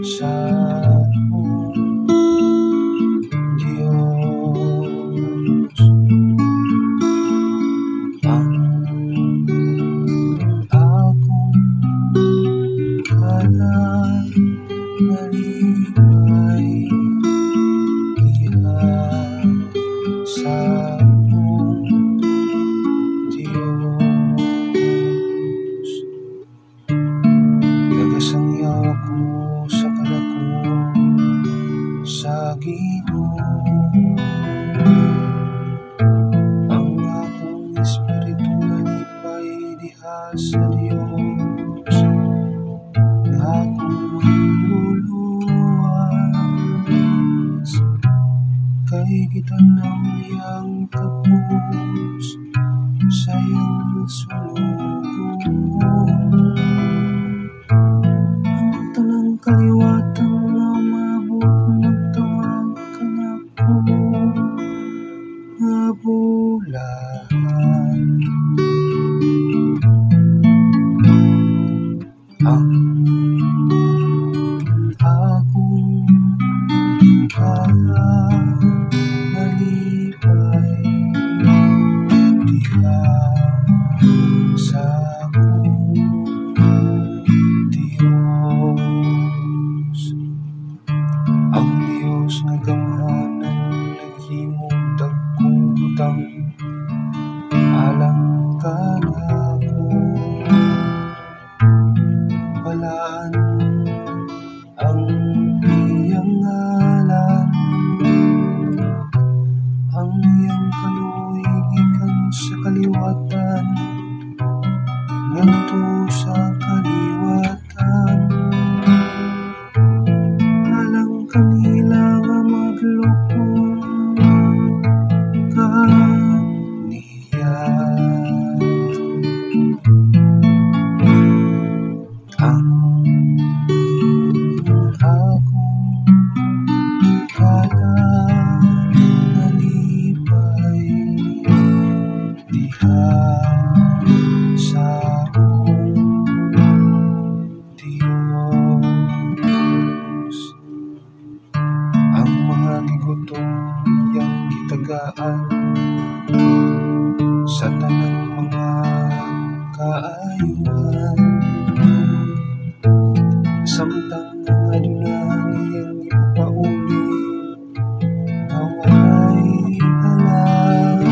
sa akong Diyos. Ang akong kalalipay diha sa akong Diyos. Nagasangyaw ako sa kalako sa Ginoo. Ang akong espiritu nalipay diha sa Dios. Ang akong manluluwas kay gitanaw niyang kapos sa iyang sulugon. Ang tanang kaliwatan na maabot magtawag ka nako nga bulan. Ang akong kalalipay diha sa akong Diyos. Ang Diyos nga gamhanan naghimong dagkong butang alang kanako. Balaan ang iyang ngalan, ang iyang kaluoy gikan sa kaliwatan ngadto sa kaliwatan. Alang kanila nga maglukong kaniya. Ang akong kalalipay diha sa akong Diyos. Ang mga gigutom iyang gitagaan sa tanang mga kaayuhan. Samtang ang adunan iyang ipapauli na walay halang.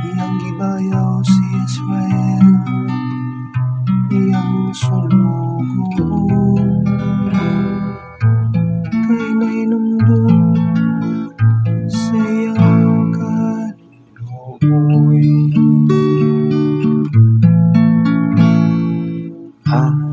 Iyang gibayaw si Israel, iyang sulugon. Kay nahinumdum sa iyang kaluoy. Ang